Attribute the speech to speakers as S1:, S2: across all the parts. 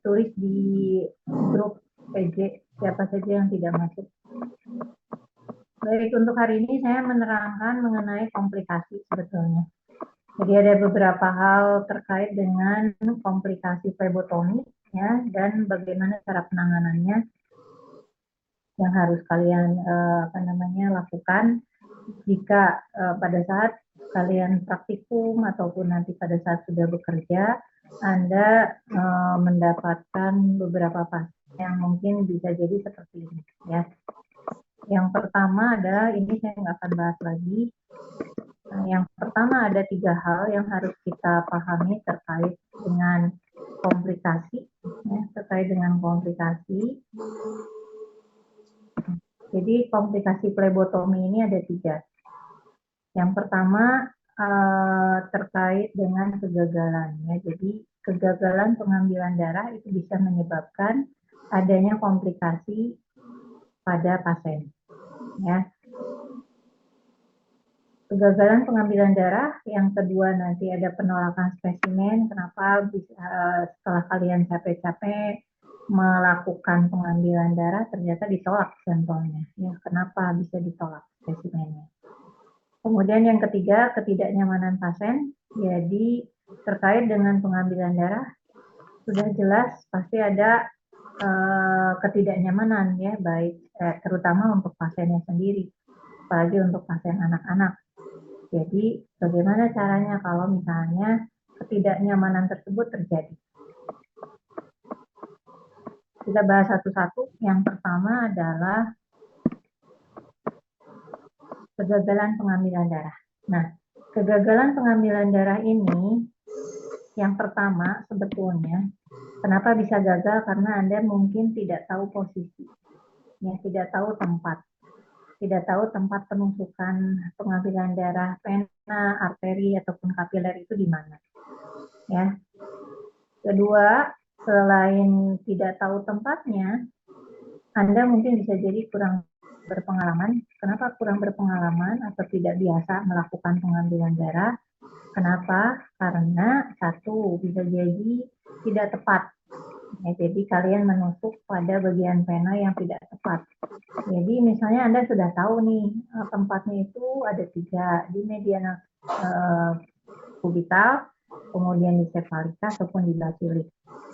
S1: tulis di grup PJ siapa saja yang tidak masuk. Baik, untuk hari ini saya menerangkan mengenai komplikasi sebetulnya. Jadi ada beberapa hal terkait dengan komplikasi flebotomi ya, dan bagaimana cara penanganannya yang harus kalian lakukan jika pada saat kalian praktikum ataupun nanti pada saat sudah bekerja Anda mendapatkan beberapa pasien yang mungkin bisa jadi seperti ini ya. Yang pertama adalah, ini saya nggak akan bahas lagi. Yang pertama ada 3 hal yang harus kita pahami terkait dengan komplikasi ya, terkait dengan komplikasi. Jadi komplikasi flebotomi ini ada 3. Yang pertama terkait dengan kegagalan ya. Jadi kegagalan pengambilan darah itu bisa menyebabkan adanya komplikasi pada pasien ya. Kegagalan pengambilan darah. Yang kedua nanti ada penolakan spesimen. Kenapa setelah kalian capek-capek melakukan pengambilan darah ternyata ditolak sampelnya ya. Kenapa bisa ditolak spesimennya? Kemudian yang ketiga, ketidaknyamanan pasien. Jadi terkait dengan pengambilan darah sudah jelas pasti ada ketidaknyamanan ya, baik terutama untuk pasiennya sendiri, apalagi untuk pasien anak-anak. Jadi bagaimana caranya kalau misalnya ketidaknyamanan tersebut terjadi? Kita bahas satu-satu. Yang pertama adalah kegagalan pengambilan darah. Nah, kegagalan pengambilan darah ini yang pertama sebetulnya kenapa bisa gagal, karena Anda mungkin tidak tahu posisi, ya, tidak tahu tempat penusukan pengambilan darah vena, arteri ataupun kapiler itu di mana. Ya. Kedua, selain tidak tahu tempatnya, Anda mungkin bisa jadi kurang berpengalaman. Kenapa kurang berpengalaman atau tidak biasa melakukan pengambilan darah? Kenapa? Karena satu, bisa jadi tidak tepat. Ya, jadi kalian menusuk pada bagian vena yang tidak tepat. Jadi misalnya Anda sudah tahu nih tempatnya itu ada 3, di mediana kubital, kemudian di cephalika ataupun di basilis.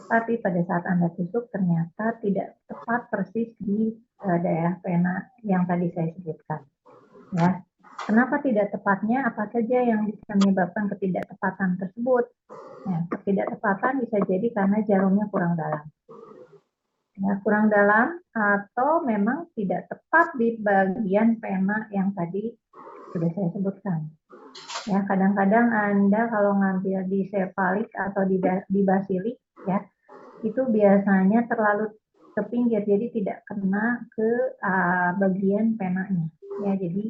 S1: Tapi pada saat Anda tusuk ternyata tidak tepat persis di daerah vena yang tadi saya sebutkan. Ya. Kenapa tidak tepatnya? Apa saja yang bisa menyebabkan ketidaktepatan tersebut? Ya, ketidaktepatan bisa jadi karena jarumnya kurang dalam. Ya, kurang dalam atau memang tidak tepat di bagian vena yang tadi sudah saya sebutkan. Ya, kadang-kadang Anda kalau ngambil di cephalik atau di basilik ya, itu biasanya terlalu ke pinggir, jadi tidak kena ke bagian venanya. Ya, jadi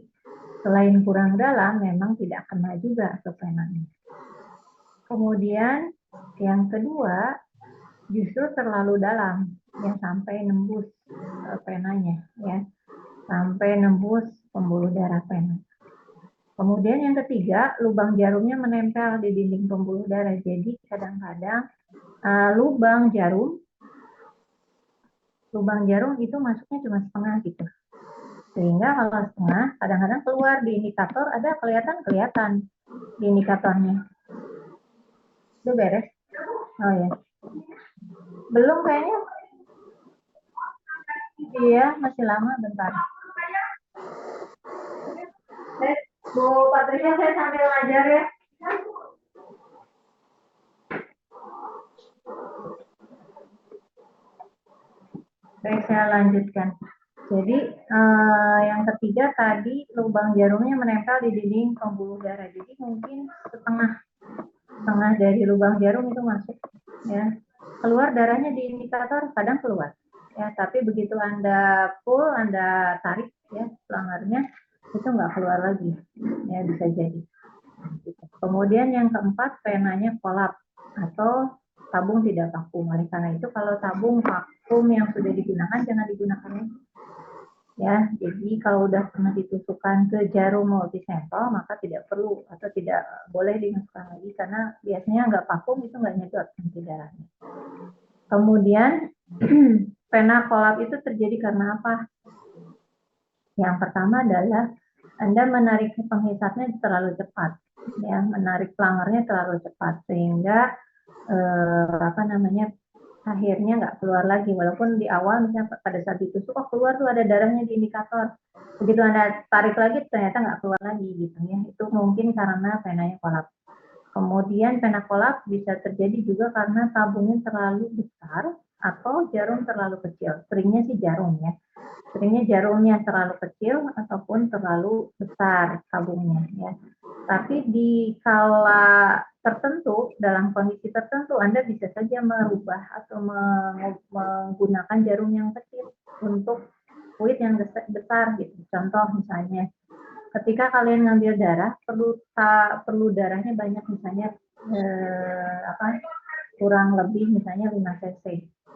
S1: selain kurang dalam, memang tidak kena juga ke venanya. Kemudian yang kedua, justru terlalu dalam, ya, sampai nembus venanya, ya, sampai nembus pembuluh darah vena. Kemudian yang ketiga, lubang jarumnya menempel di dinding pembuluh darah. Jadi kadang-kadang lubang jarum itu masuknya cuma setengah gitu. Sehingga kalau setengah, kadang-kadang keluar di indikator, ada kelihatan di indikatornya. Udah beres? Oh ya. Belum kayaknya. Iya, masih lama, bentar. Bu Patricia, saya sambil ngajar ya. Baik, saya lanjutkan. Jadi yang ketiga tadi lubang jarumnya menempel di dinding pembuluh darah. Jadi mungkin setengah dari lubang jarum itu masuk, ya. Keluar darahnya di indikator, kadang keluar, ya. Tapi begitu Anda pull, Anda tarik, ya, pelangarnya itu nggak keluar lagi, ya, bisa jadi. Kemudian yang keempat, venanya kolaps atau tabung tidak vakum. Oleh karena itu kalau tabung vakum yang sudah digunakan jangan digunakan lagi. Ya, jadi kalau udah pernah ditusukkan ke jarum multisampel maka tidak perlu atau tidak boleh dimasukkan lagi karena biasanya nggak vakum itu nggak nyedot nanti darahnya. Kemudian pena kolap itu terjadi karena apa? Yang pertama adalah Anda menarik penghisapnya terlalu cepat, ya, menarik plangernya terlalu cepat sehingga akhirnya nggak keluar lagi, walaupun di awal misalnya pada saat ditusuk keluar tuh ada darahnya di indikator, begitu Anda tarik lagi ternyata nggak keluar lagi gitu ya, itu mungkin karena penanya kolap. Kemudian pena kolap bisa terjadi juga karena tabungnya terlalu besar atau jarum terlalu kecil, seringnya sih jarum ya, seringnya jarumnya terlalu kecil ataupun terlalu besar tabungnya ya. Tapi di kala tertentu, dalam kondisi tertentu, Anda bisa saja merubah atau menggunakan jarum yang kecil untuk fluid yang besar gitu. Contoh misalnya, ketika kalian ngambil darah, perlu darahnya banyak, misalnya kurang lebih misalnya 5 cc.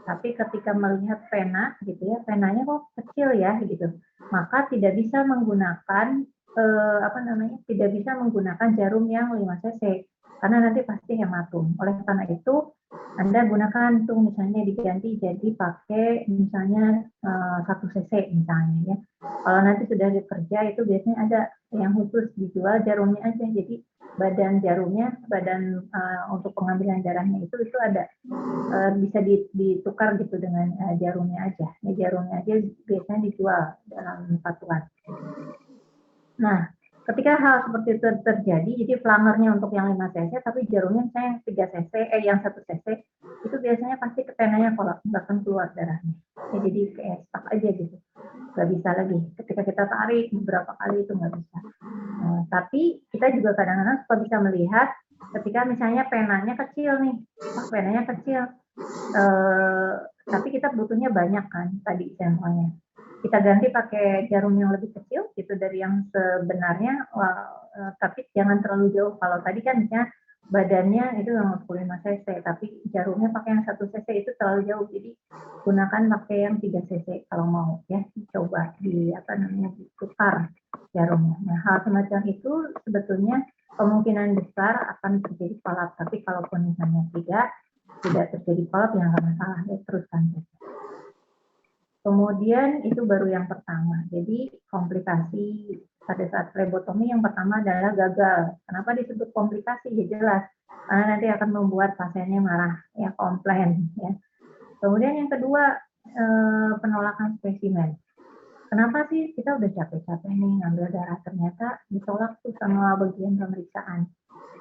S1: Tapi ketika melihat pena gitu ya, penanya kok kecil ya gitu, maka tidak bisa menggunakan tidak bisa menggunakan jarum yang 5 cc karena nanti pasti hematum. Oleh karena itu Anda gunakan tuh misalnya diganti jadi pakai misalnya 1 cc misalnya ya. Kalau nanti sudah bekerja itu biasanya ada yang khusus dijual jarumnya aja, jadi badan jarumnya, badan untuk pengambilan darahnya itu ada bisa ditukar gitu dengan jarumnya aja. Ya, jarumnya aja biasanya dijual dalam satuan. Nah, ketika hal seperti itu terjadi, jadi plangernya untuk yang 5 cc, tapi jarumnya misalnya yang 3 cc, yang 1 cc, itu biasanya pasti kepenanya kolap, bahkan keluar darahnya. Ya, jadi kayak stuck aja gitu, nggak bisa lagi. Ketika kita tarik beberapa kali itu nggak bisa. Nah, tapi kita juga kadang-kadang suka bisa melihat ketika misalnya penanya kecil nih, penanya kecil, tapi kita butuhnya banyak kan tadi sampelnya. Kita ganti pakai jarum yang lebih kecil gitu dari yang sebenarnya, tapi jangan terlalu jauh. Kalau tadi kan misalnya badannya itu yang 25 cc, tapi jarumnya pakai yang 1 cc itu terlalu jauh. Jadi gunakan pakai yang 3 cc kalau mau ya, coba ditukar jarumnya. Nah, hal semacam itu sebetulnya kemungkinan besar akan terjadi kolap, tapi kalaupun misalnya tidak terjadi kolap yang nggak masalah ya, teruskan. Kemudian itu baru yang pertama. Jadi komplikasi pada saat flebotomi yang pertama adalah gagal. Kenapa disebut komplikasi? Ya jelas, karena nanti akan membuat pasiennya marah, ya komplain. Ya. Kemudian yang kedua penolakan spesimen. Kenapa sih kita udah capek-capek nih ngambil darah, ternyata ditolak tuh sama bagian pemeriksaan.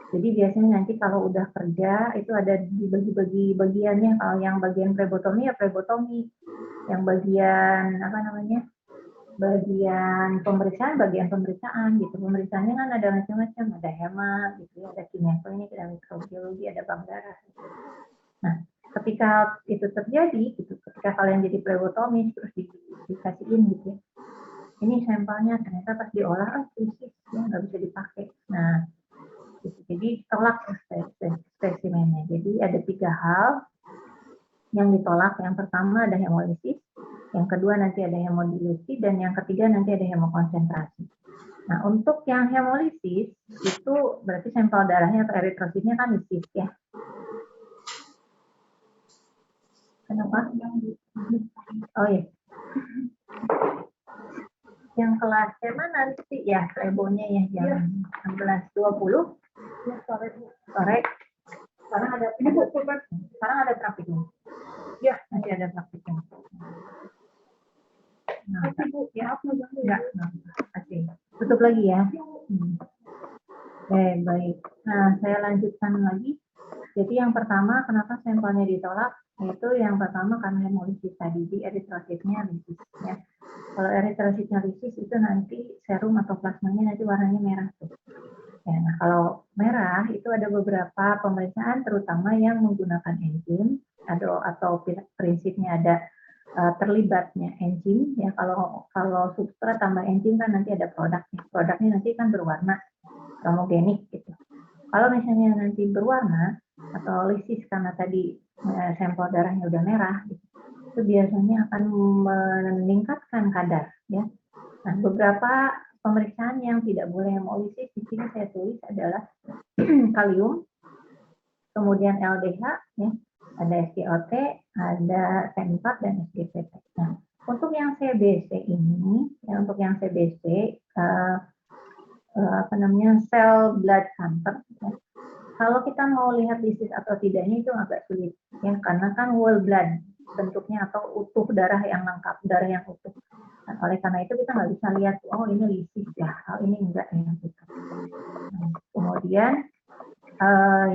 S1: Jadi biasanya nanti kalau udah kerja itu ada dibagi-bagi bagiannya. Kalau yang bagian flebotomi ya flebotomi, yang bagian bagian pemeriksaan gitu. Pemeriksaannya kan ada macam-macam, ada hema gitu, ada kimia-klinik, ada mikrobiologi, ada bank darah. Nah, ketika itu terjadi gitu, ketika kalian jadi flebotomi terus dikasihin gitu, ini sampelnya ternyata pas diolah krisis ya nggak bisa dipakai. Nah, gitu. Jadi tolak spesimennya. Jadi ada 3 hal yang ditolak. Yang pertama ada hemolisis, yang kedua nanti ada hemodilusi, dan yang ketiga nanti ada hemokonsentrasi. Nah, untuk yang hemolisis itu berarti sampel darahnya atau eritrositnya kan lisis ya. Kenapa? Oh iya. Yang kelasnya mana nanti ya, flebonya ya jam 16.20 ya, sore. Sekarang ada praktiknya. Ya, nanti ada praktiknya. Nah, ya, enggak. Tutup lagi ya. Baik. Nah, saya lanjutkan lagi. Jadi yang pertama, kenapa sampelnya ditolak? Yaitu yang pertama karena hemolisis tadi, di eritrositnya lisis. Ya. Kalau eritrositnya lisis itu nanti serum atau plasmanya nanti warnanya merah tuh. Ya, nah kalau merah itu ada beberapa pemeriksaan, terutama yang menggunakan enzim atau prinsipnya ada terlibatnya enzim. Ya, kalau substrat tambah enzim kan nanti ada produknya. Produknya nanti kan berwarna homogenik gitu. Kalau misalnya nanti berwarna atau lisis karena tadi sampel darahnya udah merah, gitu, itu biasanya akan meningkatkan kadar. Ya. Nah, beberapa pemeriksaan yang tidak boleh hemolisis di sini saya tulis adalah kalium, kemudian LDH, ya, Ada SGOT, ada T4 dan SGPT. Nah, untuk yang CBC ini, ya untuk yang CBC, sel blood cancer, ya. Kalau kita mau lihat disease atau tidaknya itu agak sulit, ya karena kan whole blood bentuknya atau utuh darah yang lengkap, darah yang utuh. Nah, oleh karena itu kita nggak bisa lihat, oh ini lisis ya, ini enggak yang gitu. Nah, kemudian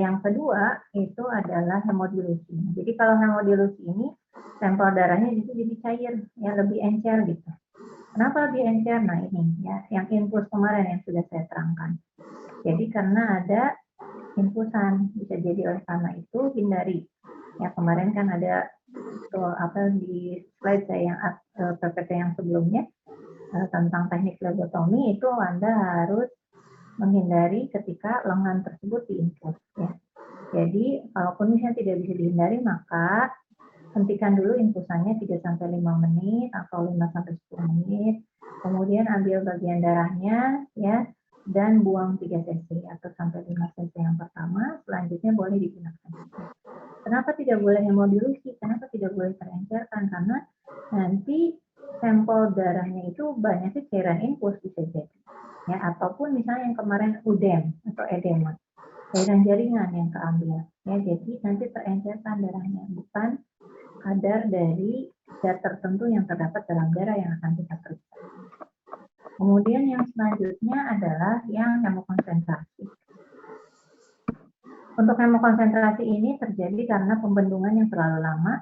S1: yang kedua itu adalah hemodilusi. Jadi kalau hemodilusi ini sampel darahnya itu jadi cair, ya lebih encer gitu. Kenapa lebih encer? Nah ini ya, yang infus kemarin yang sudah saya terangkan. Jadi karena ada infusan, bisa jadi oleh karena itu hindari. Ya kemarin kan ada di slide saya yang PPT yang sebelumnya tentang teknik flebotomi itu Anda harus menghindari ketika lengan tersebut diinfus. Ya. Jadi kalaupun misalnya tidak bisa dihindari maka hentikan dulu infusannya 3-5 menit atau 5-10 menit. Kemudian ambil bagian darahnya ya dan buang 3 cc atau sampai 5 cc yang pertama, selanjutnya boleh digunakan. Kenapa tidak boleh hemodilusi? Kenapa tidak boleh terencerkan? Karena nanti sampel darahnya itu banyaknya cairan infus bisa jadi. Ya, ataupun misalnya yang kemarin udem atau edema, cairan jaringan yang keambil. Ya, jadi nanti terencerkan darahnya, bukan kadar dari zat tertentu yang terdapat dalam darah yang akan kita periksa. Kemudian yang selanjutnya adalah yang hemokonsentrasi. Untuk hemokonsentrasi ini terjadi karena pembendungan yang terlalu lama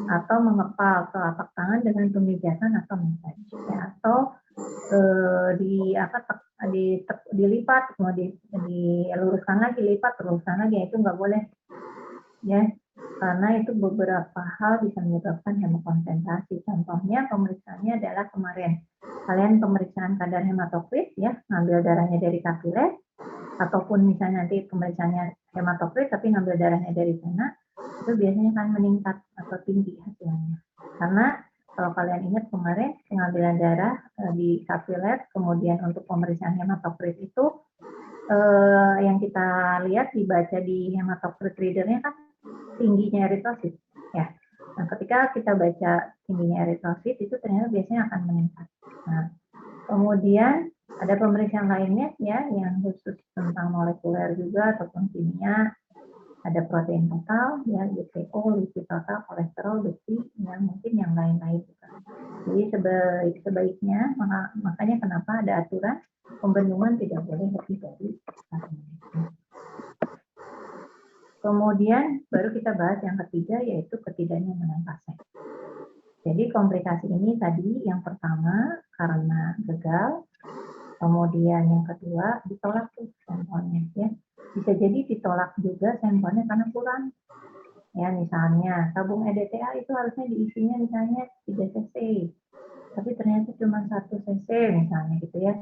S1: atau mengepal telapak tangan dengan pemijasan atau massage, ya, atau dilipat, kemudian diluruskan lagi, lipat, teruskan lagi, itu nggak boleh, ya, karena itu beberapa hal bisa menyebabkan hemokonsentrasi. Contohnya pemeriksaannya adalah kemarin, kalian pemeriksaan kadar hematokrit, ya, ngambil darahnya dari kapiler, ataupun misalnya nanti pemeriksaannya hematokrit tapi ngambil darahnya dari vena, itu biasanya akan meningkat atau tinggi hasilnya. Karena kalau kalian ingat kemarin pengambilan darah di kapiler, kemudian untuk pemeriksaan hematokrit itu yang kita lihat dibaca di hematokrit readernya kan tingginya eritrosit, ya. Nah, ketika kita baca tingginya eritrosit itu ternyata biasanya akan meningkat. Nah, kemudian ada pemeriksaan lainnya ya yang khusus tentang molekuler juga ataupun kimia, ada protein total, ya, GPO, lipid total, kolesterol, besi, yang mungkin yang lain-lain juga. Jadi sebaiknya makanya kenapa ada aturan pembendungan tidak boleh lebih dari 1 menit. Kemudian baru kita bahas yang ketiga yaitu ketidaknyamanan pasien. Jadi komplikasi ini tadi yang pertama karena gagal, kemudian yang kedua ditolak tuh sampelnya, ya. Bisa jadi ditolak juga sampelnya karena kurang. Ya, misalnya tabung EDTA itu harusnya diisinya misalnya 3 cc, tapi ternyata cuma 1 cc misalnya gitu ya.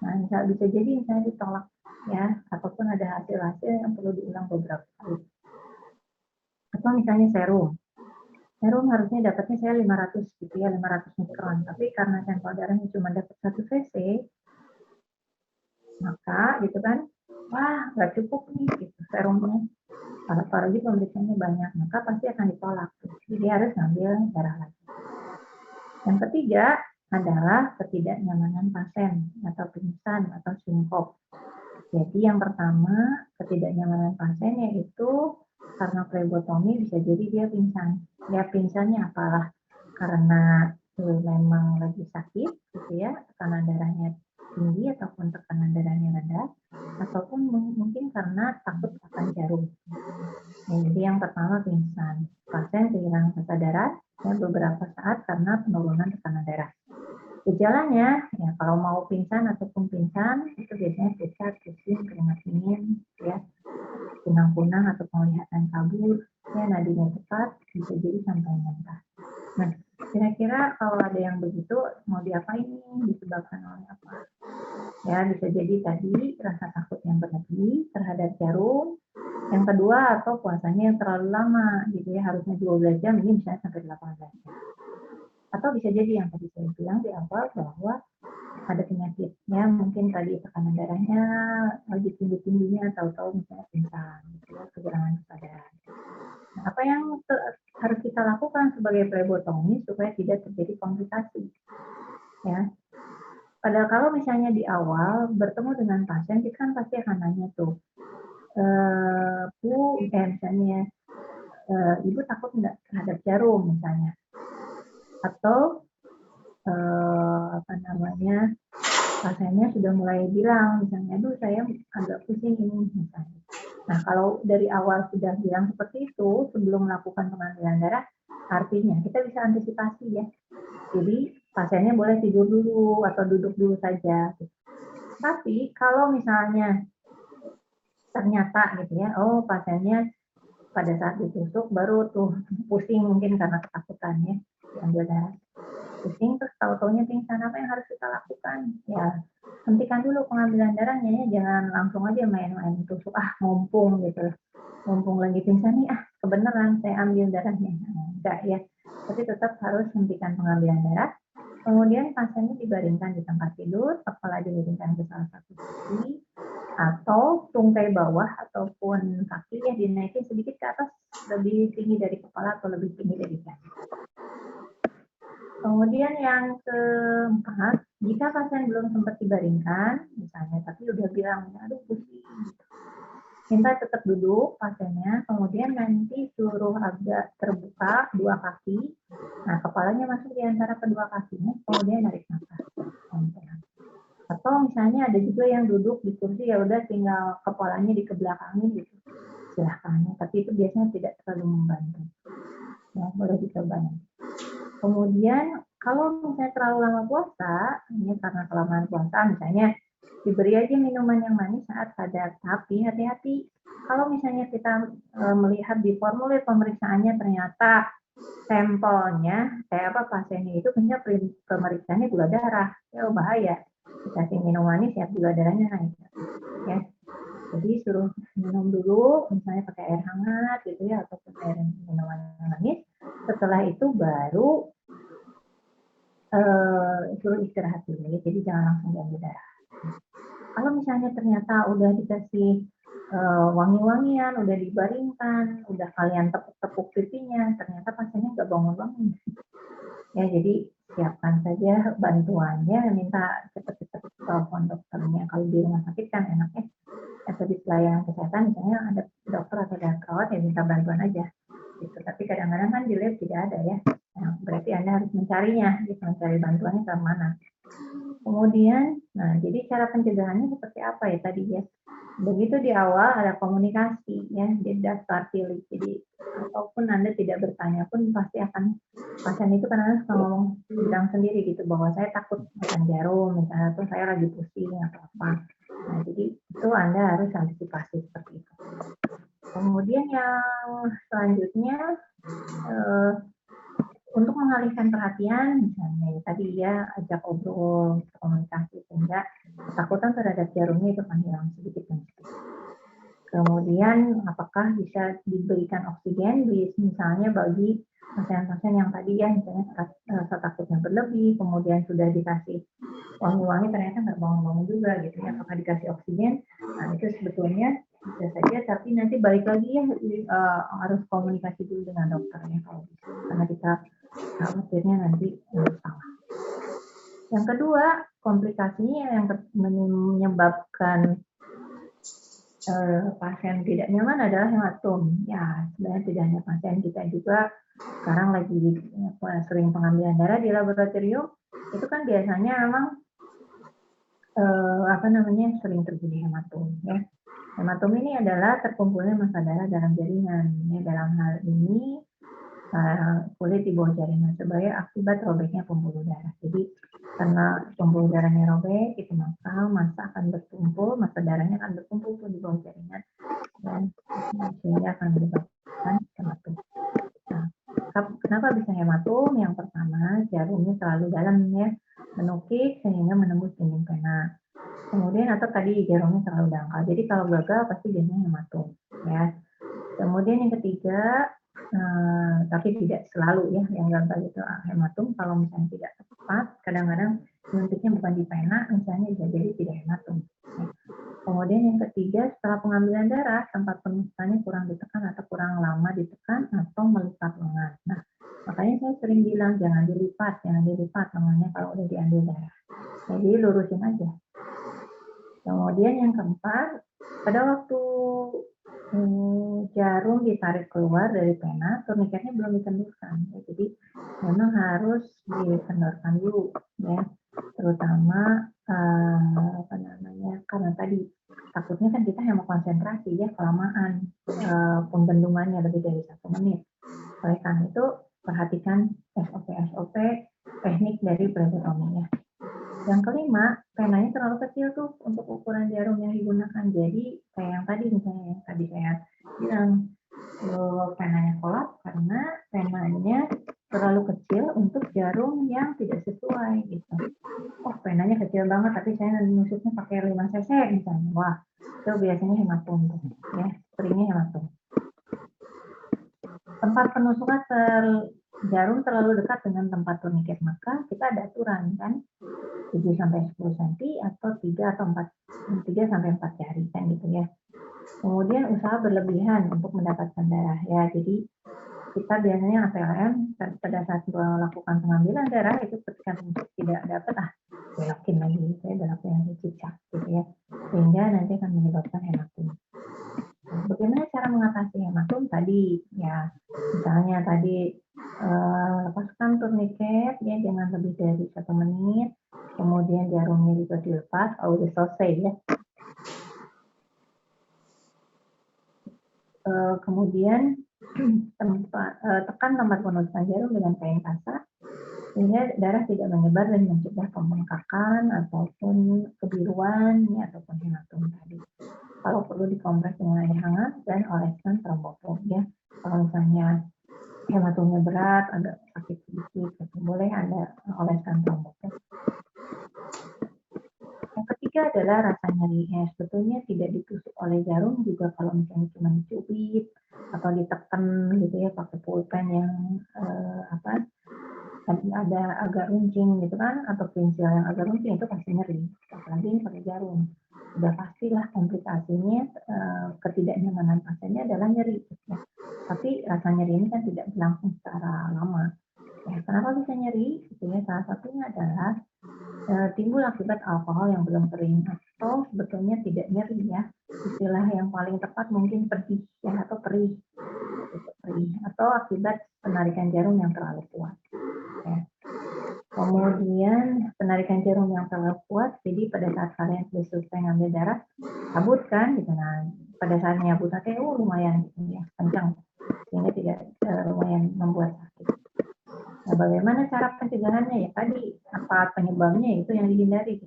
S1: Nah, bisa jadi misalnya ditolak ya, ataupun ada hasil-hasil yang perlu diulang beberapa kali. Atau misalnya serum harusnya dapatnya saya 500 gitu ya, 500 mikron, tapi karena sampel darahnya cuma dapat 1 cc, maka gitu kan, wah nggak cukup nih gitu serumnya, apalagi pemeriksaannya banyak, maka pasti akan ditolak. Jadi harus ngambil darah lagi. Yang ketiga adalah ketidaknyamanan pasien atau pingsan atau sinkop. Jadi yang pertama ketidaknyamanan pasien yaitu karena flebotomi bisa jadi dia pingsan. Ya pingsannya apalah karena memang lagi sakit gitu ya, tekanan darahnya tinggi ataupun tekanan darahnya rendah, ataupun mungkin karena takut akan jarum. Ya, jadi yang pertama pingsan, pasien kehilangan kesadaran ya beberapa saat karena penurunan tekanan darah. Gejalanya ya kalau mau pingsan ataupun pingsan itu biasanya pucat, pusing, keringat dingin, ya, kunang-kunang atau penglihatan kabur, ya nadinya cepat, bisa jadi sampai muntah. Nah, kira-kira kalau ada yang begitu mau diapain nih, disebabkan oleh apa? Ya, bisa jadi tadi rasa takut yang berlebih terhadap jarum. Yang kedua, atau puasanya yang terlalu lama, gitu ya, harusnya 12 jam, ini bisa sampai 18 jam. Atau bisa jadi yang tadi saya bilang di awal bahwa ada penyakitnya, mungkin tadi tekanan darahnya lagi tinggi-tingginya, tahu-tahu misalnya pingsan, gitu ya, kehilangan kesadaran. Apa yang harus kita lakukan sebagai plebotomi supaya tidak terjadi komplikasi? Ya, padahal kalau misalnya di awal bertemu dengan pasien, kita kan pasti akan nanya tuh, misalnya, ibu takut nggak terhadap jarum misalnya, atau apa namanya, pasiennya sudah mulai bilang misalnya, aduh saya agak pusing ini misalnya. Nah kalau dari awal sudah bilang seperti itu sebelum melakukan pengambilan darah, artinya kita bisa antisipasi ya. Jadi pasiennya boleh tidur dulu atau duduk dulu saja. Tapi kalau misalnya ternyata gitu ya, oh pasiennya pada saat ditusuk baru tuh pusing mungkin karena ketakutannya diambil darah. Pusing terus tahu-taunya pingsan, apa yang harus kita lakukan? Ya hentikan dulu pengambilan darahnya ya, jangan langsung aja main-main tusuk, mumpung gitu, mumpung lagi pingsan nih, kebenaran saya ambil darahnya. Enggak ya, tapi tetap harus hentikan pengambilan darah. Kemudian pasiennya dibaringkan di tempat tidur, kepala dibaringkan ke salah satu sisi, atau tungkai bawah ataupun kaki ya dinaikin sedikit ke atas, lebih tinggi dari kepala atau lebih tinggi dari kaki. Kemudian yang keempat, jika pasien belum sempat dibaringkan, misalnya, tapi udah bilang, aduh pusing, minta tetap duduk pasiennya, kemudian nanti suruh agak terbuka dua kaki, nah kepalanya masuk di antara kedua kakinya, kemudian narik nafas. Atau misalnya ada juga yang duduk di kursi, ya udah tinggal kepalanya dikebelakangin gitu, silahkan, tapi itu biasanya tidak terlalu membantu. Ya, boleh dicoba. Kemudian kalau misalnya terlalu lama puasa, ini karena kelamaan puasa, misalnya diberi aja minuman yang manis saat sadar, tapi hati-hati. Kalau misalnya kita melihat di formulir pemeriksaannya ternyata sampelnya, pasiennya itu punya pemeriksaannya gula darah, ya bahaya. Dikasih minum manis ya gula darahnya naik. Ya. Jadi suruh minum dulu, misalnya pakai air hangat gitu ya, ataupun air minuman manis. Setelah itu baru suruh istirahat dulu, jadi jangan langsung diambil darah. Kalau misalnya ternyata udah dikasih wangi-wangian, udah dibaringkan, udah kalian tepuk-tepuk pipinya, ternyata pasiennya nggak bangun-bangun. Ya, jadi siapkan saja bantuannya, minta cepat-cepat telepon dokternya. Kalau di rumah sakit kan enaknya, atau di pelayanan kesehatan misalnya ada dokter atau perawat ya minta bantuan aja. Gitu. Tapi kadang-kadang kan di lab tidak ada ya. Nah, berarti Anda harus mencarinya, gitu, mencari bantuannya ke mana. Kemudian, nah jadi cara pencegahannya seperti apa ya tadi ya? Begitu di awal ada komunikasi ya, di daftar pilih. Jadi apapun Anda tidak bertanya pun pasti akan pasien itu kadang-kadang suka ngomong bilang sendiri gitu bahwa saya takut makan jarum misalnya, atau saya lagi pusing atau apa. Nah jadi itu Anda harus antisipasi seperti itu. Kemudian yang selanjutnya untuk mengalihkan perhatian, misalnya tadi ya ajak obrol, komunikasi sehingga ketakutan terhadap jarumnya itu akan hilang sedikit demi sedikit. Kemudian apakah bisa diberikan oksigen, misalnya bagi pasien-pasien yang tadi ya misalnya rasa takutnya berlebih, kemudian sudah dikasih wangi-wangi ternyata nggak bangun-bangun juga gitu ya, apakah dikasih oksigen? Nah itu sebetulnya bisa saja, tapi nanti balik lagi ya harus komunikasi dulu dengan dokternya kalau bisa, karena kita khawatirnya nanti salah. Yang kedua, komplikasinya yang menyebabkan pasien tidak nyaman adalah hematom. Ya, sebenarnya tidak hanya pasien, kita juga sekarang lagi sering pengambilan darah di laboratorium, itu kan biasanya memang sering terjadi hematom. Ya. Hematom ini adalah terkumpulnya massa darah dalam jaringan. Ya, dalam hal ini kulit di bawah jaringan sebagai akibat robeknya pembuluh darah. Jadi karena pembuluh darahnya robek, itu maka massa akan bertumpul, massa darahnya akan berkumpul di bawah jaringan dan sehingga akan menyebabkan hematom. Nah, kenapa bisa hematom? Yang pertama, jarumnya terlalu dalam ya, menukik sehingga menembus dinding pena. Kemudian atau tadi jarumnya terlalu dangkal. Jadi kalau gagal pasti biasanya hematom ya. Kemudian yang ketiga, tapi tidak selalu ya yang gagal itu hematom. Kalau misalnya tidak tepat, kadang-kadang suntiknya bukan di pena, misalnya bisa jadi tidak hematom. Ya. Kemudian yang ketiga, setelah pengambilan darah, tempat penusukannya kurang ditekan atau kurang lama ditekan atau melipat lengan. Nah, makanya saya sering bilang jangan dilipat lengannya kalau udah diambil darah. Jadi lurusin aja. Kemudian yang keempat, pada waktu jarum ditarik keluar dari pena, turniketnya belum dikendurkan. Ya, jadi memang harus dikendorkan dulu, ya. Terutama karena tadi takutnya kan kita hanya mau konsentrasi ya, kelamaan pembendungannya lebih dari 1 menit. Oleh karena itu perhatikan SOP teknik dari plebotomi ya. Yang kelima, penanya terlalu kecil tuh untuk ukuran jarum yang digunakan. Jadi kayak yang tadi misalnya yang tadi saya bilang, penanya kolap karena penanya terlalu kecil untuk jarum yang tidak sesuai gitu. Oh, penanya kecil banget tapi saya nusuknya pakai 5 cc misalnya. Wah, itu biasanya hematom tuh ya, seringnya hematom. Tempat penusukan jarum terlalu dekat dengan tempat turniket, maka kita ada aturan kan, 7 sampai 10 cm atau 3 sampai 4 jari kan gitu ya. Kemudian usaha berlebihan untuk mendapatkan darah ya. Jadi kita biasanya APLM pada saat melakukan pengambilan darah itu ketika tidak dapat belokin lagi gitu ya, belokin lagi cicak gitu ya. Sehingga nanti akan menyebabkan hematom. Bagaimana cara mengatasi hematom tadi ya, misalnya tadi lepaskan turniket ya, jangan lebih dari 1 menit, kemudian jarumnya juga dilepas kalau udah selesai ya. Kemudian tekan tempat penusukan jarum dengan kain kasar sehingga darah tidak menyebar dan mencegah pembengkakan ataupun kebiruan ya, ataupun hematom tadi. Kalau perlu dikompres dengan air hangat dan oleskan trombofom ya. Kalau misalnya hematomnya berat, agak sakit sedikit, boleh Anda oleskan trombofom. Yang ketiga adalah rasa nyeri. Sebetulnya tidak ditusuk oleh jarum juga kalau misalnya cuma dicubit atau ditekan gitu ya pakai pulpen yang ada agak runcing gitu kan, atau pensil yang agak runcing itu pasti nyeri. Apalagi ini pakai jarum. Sudah pastilah komplikasinya ketidaknyamanan pasiennya adalah nyeri. Ya. Tapi rasa nyeri ini kan tidak berlangsung secara lama. Ya, kenapa bisa nyeri? Gitu ya, salah satunya adalah timbul akibat alkohol yang belum kering atau sebetulnya tidak nyeri ya. Istilah yang paling tepat mungkin pedih ya, atau perih. Atau akibat penarikan jarum yang terlalu kuat. Ya. Kemudian penarikan jarum yang terlalu kuat, jadi pada saat kalian sudah selesai ngambil darah, cabut kan, gitu. Nah, pada saat nyabut nanti lumayan gitu ya, kencang, sehingga tidak lumayan membuat sakit. Nah, bagaimana cara pencegahannya ya tadi, apa penyebabnya itu yang dihindari.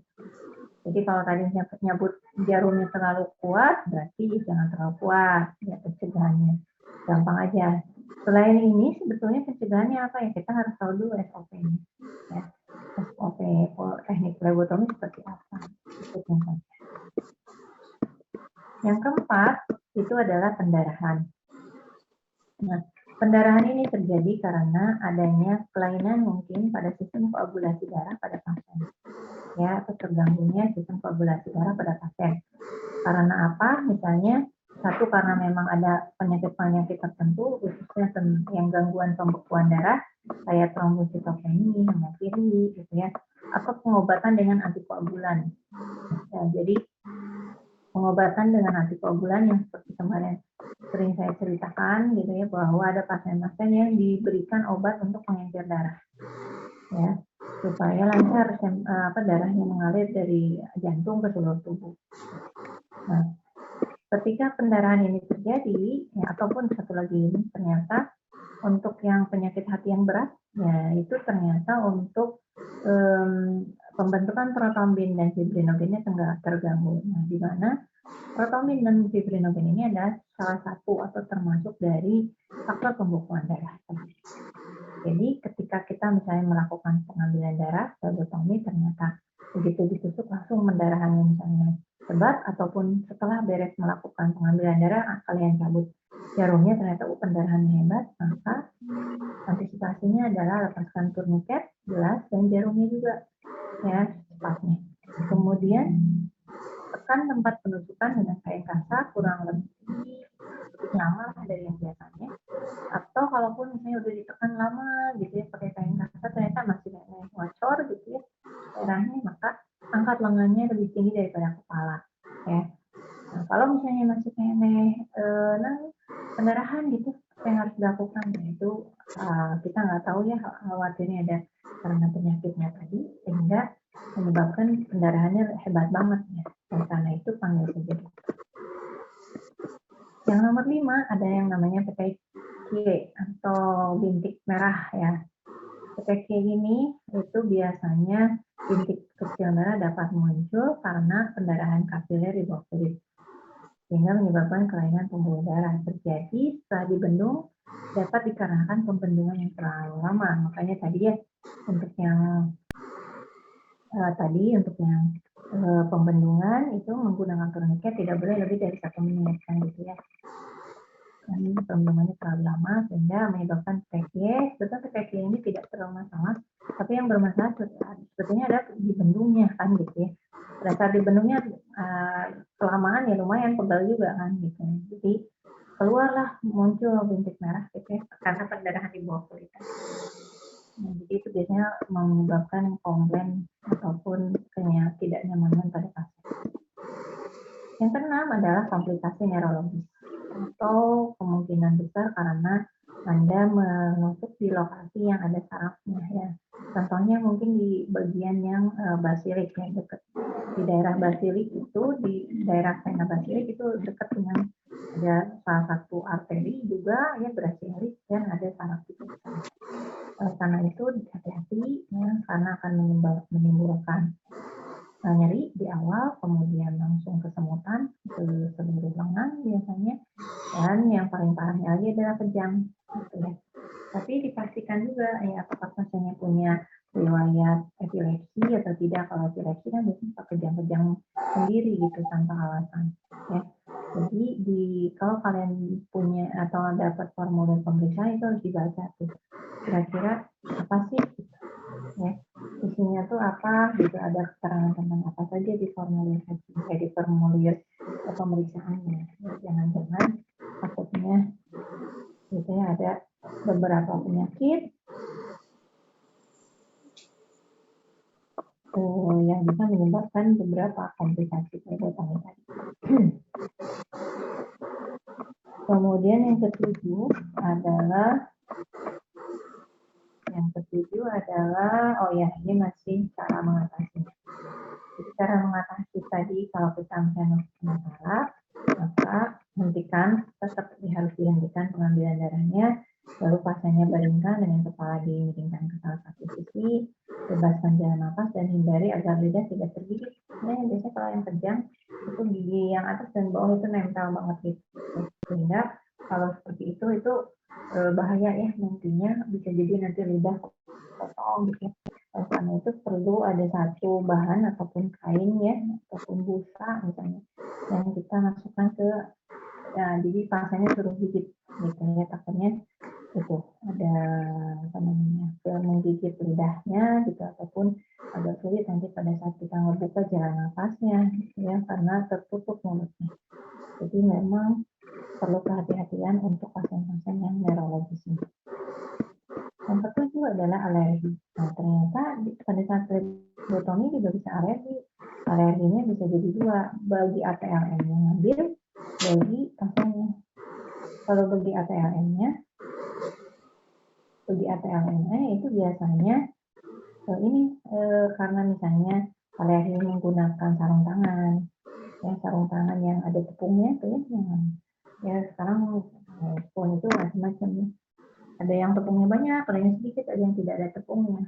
S1: Jadi kalau tadi nyabut jarumnya terlalu kuat, berarti jangan terlalu kuat ya pencegahannya. Gampang aja. Selain ini sebetulnya pencegahannya apa ya? Kita harus tahu dulu SOP-nya. Ya. SOP teknik plebotomi seperti apa? Yang keempat itu adalah pendarahan. Nah, pendarahan ini terjadi karena adanya kelainan mungkin pada sistem koagulasi darah pada pasien. Ya, atau terganggunya sistem koagulasi darah pada pasien. Karena apa? Misalnya satu karena memang ada penyakit-penyakit tertentu, khususnya yang gangguan pembekuan darah, kayak trombositopeni, hemofili, gitu ya, atau pengobatan dengan antikoagulan. Ya, jadi pengobatan dengan antikoagulan yang seperti kemarin sering saya ceritakan, gitu ya, bahwa ada pasien-pasien yang diberikan obat untuk pengencer darah, ya, supaya lancar darahnya mengalir dari jantung ke seluruh tubuh. Nah, ketika pendarahan ini terjadi, ya, ataupun satu lagi ini ternyata untuk yang penyakit hati yang berat, ya itu ternyata untuk pembentukan protombin dan fibrinogennya terganggu. Nah, di mana protombin dan fibrinogen ini adalah salah satu atau termasuk dari faktor pembekuan darah. Jadi ketika kita misalnya melakukan pengambilan darah, plebotomi ternyata begitu ditusuk langsung pendarahannya misalnya hebat, ataupun setelah beres melakukan pengambilan darah kalian cabut jarumnya ternyata pendarahannya hebat, maka antisipasinya adalah lepaskan turniket jelas dan jarumnya juga ya secepatnya. Kemudian menambahkan tempat penusukan dengan kain kasa kurang lebih lama dari yang biasanya, atau kalaupun misalnya udah ditekan lama gitu ya pakai kain kasa ternyata masih ngocor gitu ya daerahnya, maka angkat lengannya lebih tinggi daripada kepala ya. Nah, kalau misalnya masih pendarahan gitu, apa yang harus dilakukan? Yaitu kita nggak tahu ya, khawatirnya ada karena penyakitnya tadi sehingga menyebabkan pendarahannya hebat banget ya. Dan karena itu panggil saja. Yang nomor 5 ada yang namanya petekie atau bintik merah ya. Petekie ini itu biasanya bintik kecil merah dapat muncul karena pendarahan kapiler di bawah kulit, sehingga menyebabkan kelainan pembuluh darah terjadi setelah dibendung, dapat dikarenakan pembendungan yang terlalu lama. Makanya tadi ya untuk yang pembendungan itu menggunakan turniket tidak boleh lebih dari 1 menit kan gitu ya. Dan pembendungannya terlalu lama sehingga menyebabkan petekie. Sebetulnya petekie ini tidak terlalu masalah, tapi yang bermasalah sebetulnya ada di bendungnya kan gitu ya. Pada saat di bendungnya kelamaan ya lumayan pegal juga kan gitu. Jadi keluarlah muncul bintik merah gitu ya, karena perdarahan di bawah kulit. Nah, jadi itu biasanya menyebabkan komplain ataupun tidak nyamanan pada pasien. Yang keenam adalah komplikasi neurologis atau kemungkinan besar karena Anda menusuk di lokasi yang ada sarafnya ya. Contohnya mungkin di bagian yang basilik ya, dekat di daerah basilik itu, di daerah vena basilik itu dekat dengan ada salah satu arteri juga ya, basilik dan ada saraf itu. Karena itu hati-hati ya, karena akan menimbulkan nyeri di awal, kemudian langsung kesemutan ke seluruh lengan biasanya, dan yang paling parahnya lagi adalah kejang gitu ya. Tapi dipastikan juga ya apakah pasiennya punya riwayat epilepsi atau tidak. Kalau epilepsi kan biasanya kejang-kejang sendiri gitu tanpa alasan ya. Jadi kalau kalian punya atau dapat formulir pemeriksaan itu harus dibaca tuh kira-kira apa sih gitu, ya isinya tuh apa gitu, ada keterangan tentang apa saja di formulir pemeriksaannya. Jangan-jangan takutnya biasanya ada beberapa penyakit yang bisa menyebabkan beberapa komplikasi kayak tadi. Kemudian yang ketujuh adalah ini masih cara mengatasinya. Jadi cara mengatasi tadi, kalau kita misalnya masalah, maka tetap harus dihentikan pengambilan darahnya, lalu pasiennya baringkan dengan kepala dimiringkan ke salah satu sisi, bebaskan jalan nafas dan hindari agar lidah tidak tergigit. Nah, biasanya kalau yang kejang itu gigi yang atas dan bawah itu nempel banget gitu, sehingga kalau seperti itu bahaya ya, nantinya bisa jadi nanti lidah potong gitu. Karena itu perlu ada satu bahan ataupun kain ya, ataupun busa misalnya, yang kita masukkan jadi pasiennya suruh gigit gitu ya, takutnya itu ada menggigit lidahnya gitu, ataupun agak sulit nanti pada saat kita ngebuka jalan nafasnya gitu ya, karena tertutup mulutnya. Jadi memang perlu kehati-hatian untuk pasien-pasien yang neurologis ini. Yang ketujuh adalah alergi. Nah, ternyata pada saat flebotomi juga bisa alergi. Alerginya bisa jadi dua, bagi ATLM yang ngambil, bagi pasiennya. Kalau bagi ATLM-nya itu biasanya karena misalnya alergi menggunakan sarung tangan, ya sarung tangan yang ada tepungnya itu ya sekarang tepung itu macam-macam ya. Ada yang tepungnya banyak, ada yang sedikit, ada yang tidak ada tepungnya.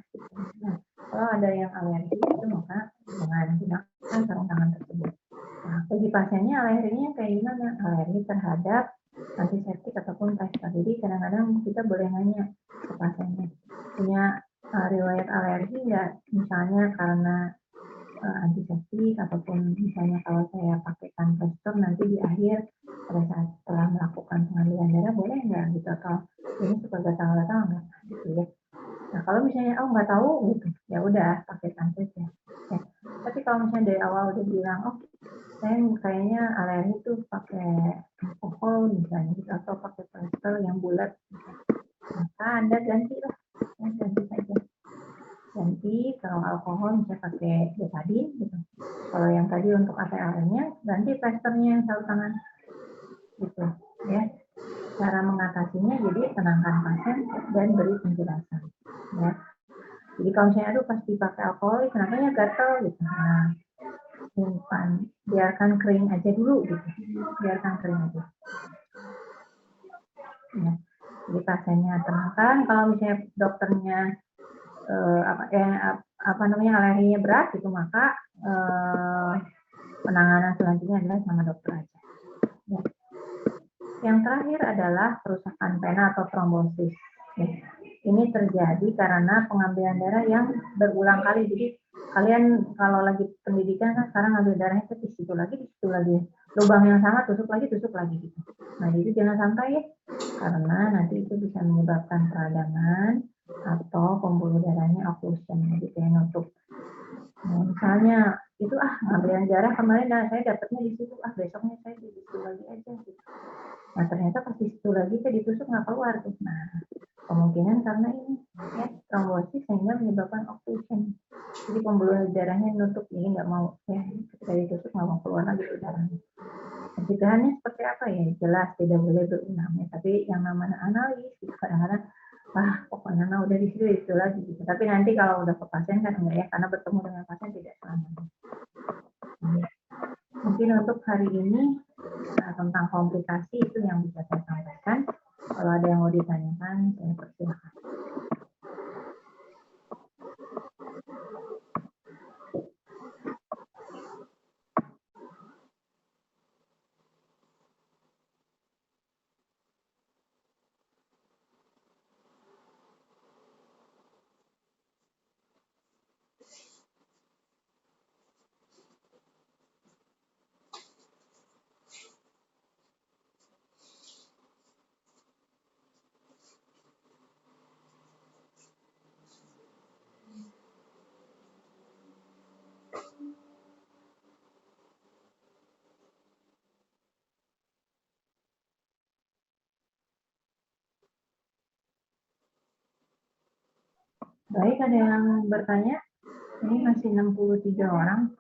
S1: Nah, kalau ada yang alergi itu maka jangan gunakan sarung tangan tersebut. Nah, bagi pasiennya alerginya kayak gimana? Alergi terhadap antiseptik ataupun plaster. Jadi kadang-kadang kita boleh nanya ke pasiennya, punya riwayat alergi nggak? Misalnya karena antiseptik, ataupun misalnya kalau saya pakaikan plaster nanti di akhir pada saat setelah melakukan pengambilan darah boleh nggak gitu, atau ini suka gatal-gatal nggak gitu ya. Nah kalau misalnya nggak tahu gitu, ya udah pakaikan saja ya. Tapi kalau misalnya dari awal udah bilang saya kayaknya alergi tuh pakai alkohol misalnya gitu, atau pakai plester yang bulat, maka Anda ganti lah, ganti saja. Ganti kalau alkohol misalnya pakai betadine gitu. Kalau yang tadi untuk ATLM-nya ganti plesternya yang satu tangan gitu ya. Cara mengatasinya jadi tenangkan pasien dan beri penjelasan ya. Jadi kalau misalnya aduh pas dipakai alkohol kenapa ya gatel gitu. Nah, simpan, biarkan kering aja dulu gitu. Biarkan kering aja. Ya. Jadi pasiennya tenangkan, kalau misalnya dokternya apa namanya alerginya berat itu, maka penanganan selanjutnya adalah sama dokter aja. Ya. Yang terakhir adalah kerusakan vena atau trombosis. Ya. Ini terjadi karena pengambilan darah yang berulang kali. Jadi kalian kalau lagi pendidikan kan sekarang ngambil darahnya di situ lagi, lubang yang sama tusuk lagi gitu. Nah jadi jangan sampai ya, karena nanti itu bisa menyebabkan peradangan atau pembuluh darahnya occlusion, gitu ya, nutup. Nah, misalnya itu ngambilan darah kemarin saya dapatnya di situ, besoknya saya di situ lagi aja gitu. Nah ternyata pas di situ lagi saya ditusuk nggak keluar tuh. Nah kemungkinan karena ini ya trombosis sehingga menyebabkan occlusion. Jadi pembuluh darahnya nutup, ini nggak mau ya, ketika ditusuk nggak mau keluar lagi darahnya. Pencegahannya seperti apa ya? Jelas tidak boleh berulang ya. Tapi yang namanya analis gitu, kadang-kadang pokoknya udah di situ lagi gitu. Tapi nanti kalau udah ke pasien kan enggak ya, karena bertemu dengan pasien tidak selamanya. Mungkin untuk hari ini tentang komplikasi itu yang bisa saya sampaikan. Kalau ada yang mau ditanyakan, saya persilakan. Baik, ada yang bertanya? Ini masih 63 orang.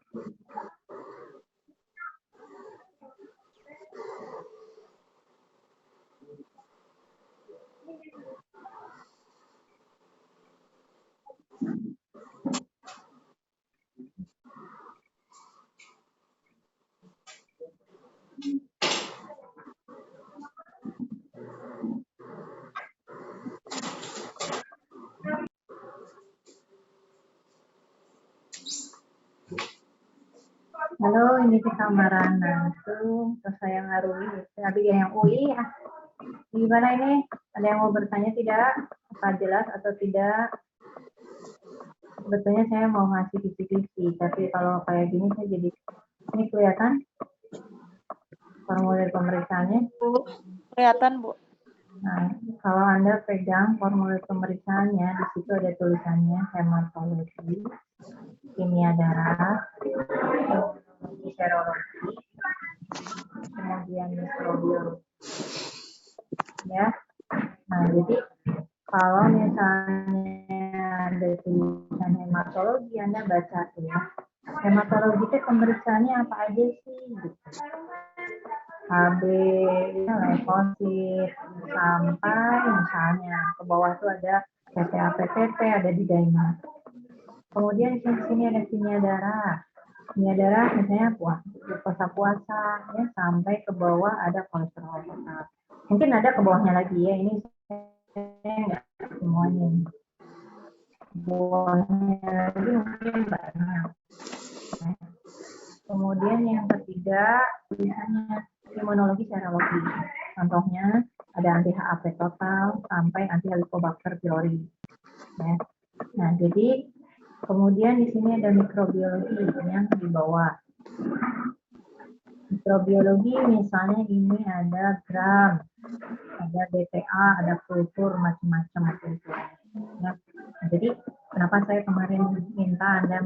S1: Halo, ini kita Marana. Terus saya ngarui. Tapi yang UI ya. Gimana ini? Ada yang mau bertanya tidak? Apa jelas atau tidak? Sebetulnya saya mau ngasih kisi-kisi, tapi kalau kayak gini saya jadi, ini kelihatan formulir pemeriksaannya?
S2: Bu, kelihatan Bu.
S1: Nah, kalau Anda pegang formulir pemeriksaannya, di situ ada tulisannya hematologi, kimia darah, serologi, kemudian mikrobiologi. Ya. Nah, jadi kalau misalnya ada tulisan hematologi, Anda baca tuh ya. Hematologi itu pemeriksaannya apa aja sih? Gitu. HB, leukosit, sampai misalnya ke bawah tuh ada PTA-PTT, ada di Daima. Kemudian di sini ada kimia darah. Kimia darah misalnya puasa-puasa ya, sampai ke bawah ada kolesterol total. Mungkin ada ke bawahnya lagi ya, ini saya nggak semuanya. Bawahnya lagi mungkin banyak. Kemudian yang ketiga tulisannya imunologi serologi. Contohnya ada anti HAP total sampai anti Helicobacter pylori. Ya. Nah, jadi kemudian di sini ada mikrobiologi yang di bawah. Mikrobiologi misalnya ini ada gram, ada BTA, ada kultur, macam-macam kultur. Ya. Nah, jadi kenapa saya kemarin minta Anda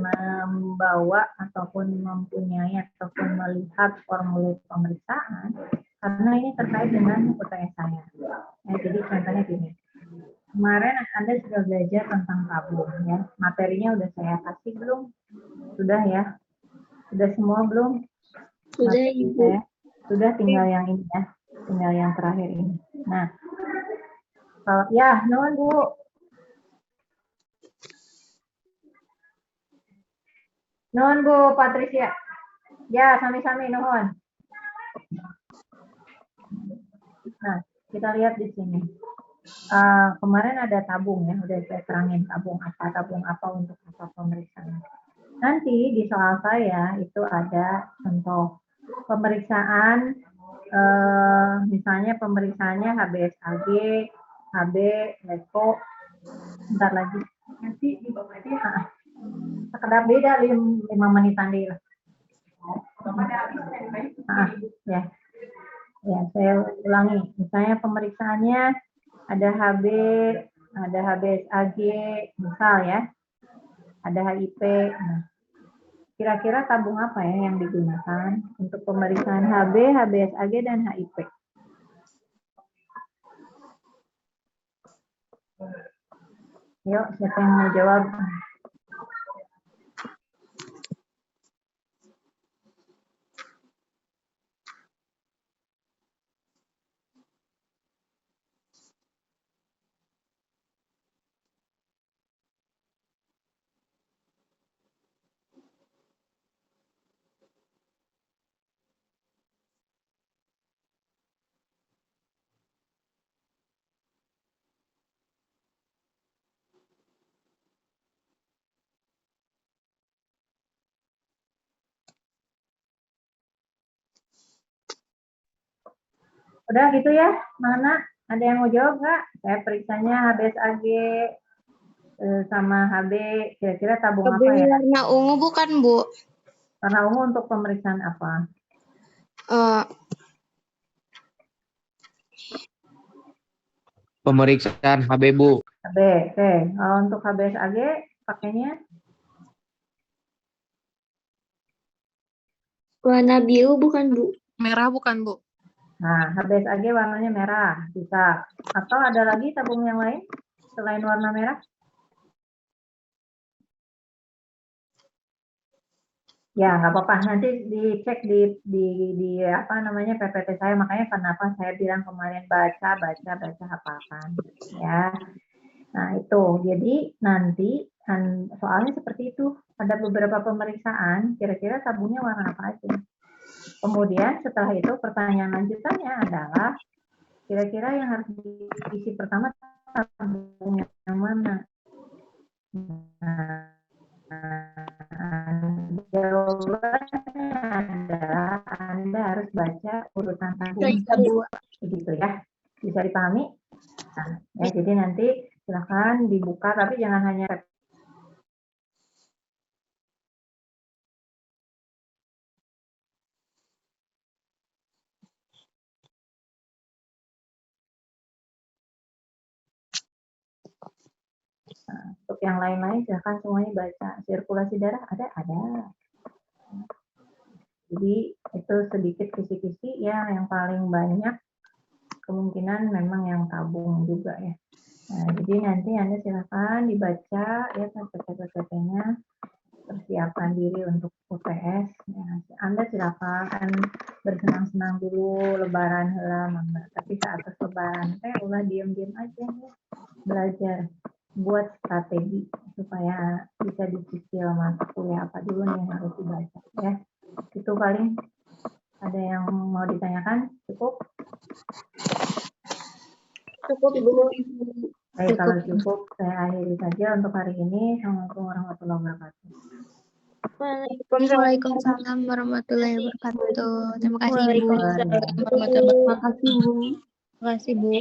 S1: membawa ataupun mempunyai ataupun melihat formulir pemeriksaan, karena ini terkait dengan UTS saya. Jadi contohnya gini, kemarin Anda sudah belajar tentang tabung ya, materinya udah saya kasih belum? Sudah ya? Sudah semua belum?
S3: Sudah, Ibu.
S1: Sudah, tinggal yang ini ya, tinggal yang terakhir ini. Nah, kalau ya, nuhun Bu. Nuhun Bu Patricia. Ya, sami-sami nuhun. Nah, kita lihat di sini. Kemarin ada tabung ya, udah saya terangin tabung apa untuk apa pemeriksaan. Nanti di soal saya itu ada contoh pemeriksaan, misalnya pemeriksaannya HBsAg, HB, LEKO, bentar lagi. Nanti di bawahnya sekedar beda 5 menitan deh lah. Ya. Ya, saya ulangi. Misalnya pemeriksaannya ada HB, ada HBsAg, misal ya. Ada HIP. Nah, kira-kira tabung apa ya yang digunakan untuk pemeriksaan HB, HBsAg, dan HIP? Yuk, siapa yang mau jawab? Udah gitu ya, mana? Ada yang mau jawab nggak? Saya periksanya HBsAg sama HB, kira-kira tabung apa ya?
S3: Warna ungu bukan, Bu?
S1: Warna ungu untuk pemeriksaan apa?
S4: Pemeriksaan HB, Bu.
S1: HB, oke. Kalau untuk HBsAg pakainya?
S3: Warna biru bukan, Bu?
S2: Merah bukan, Bu?
S1: Nah, HBsAg warnanya merah, bisa. Atau ada lagi tabung yang lain selain warna merah? Ya, nggak apa-apa. Nanti dicek di apa namanya PPT saya. Makanya kenapa saya bilang kemarin baca hafalkan. Ya. Nah, itu. Jadi nanti kan soalnya seperti itu. Ada beberapa pemeriksaan, kira-kira tabungnya warna apa aja. Kemudian setelah itu pertanyaan lanjutannya adalah kira-kira yang harus diisi pertama tabung yang mana? Nah, jawabannya adalah Anda harus baca urutan tabung. Begitu ya. Bisa dipahami? Nah, ya, jadi nanti silakan dibuka, tapi jangan hanya untuk yang lain-lain silahkan semuanya baca. Sirkulasi darah ada. Jadi itu sedikit kisi-kisi ya, yang paling banyak kemungkinan memang yang tabung juga ya. Nah, jadi nanti Anda silahkan dibaca ya PPT-nya, persiapan diri untuk UTS. Ya. Anda silahkan bersenang-senang dulu, lebaran heula, tapi saat lebaran ulah diem-diem aja ya, belajar. Buat strategi supaya bisa dicicil mata kuliah apa dulu nih yang harus dibaca ya. Itu paling. Ada yang mau ditanyakan? Cukup?
S3: Cukup, Bu.
S1: Baik, kalau cukup saya akhiri saja untuk hari ini. Assalamualaikum warahmatullahi wabarakatuh.
S3: Waalaikumsalam warahmatullahi wabarakatuh. Terima kasih, Bu.
S1: Waalaikumsalam.
S3: Terima kasih, Bu.
S2: Terima kasih, Bu.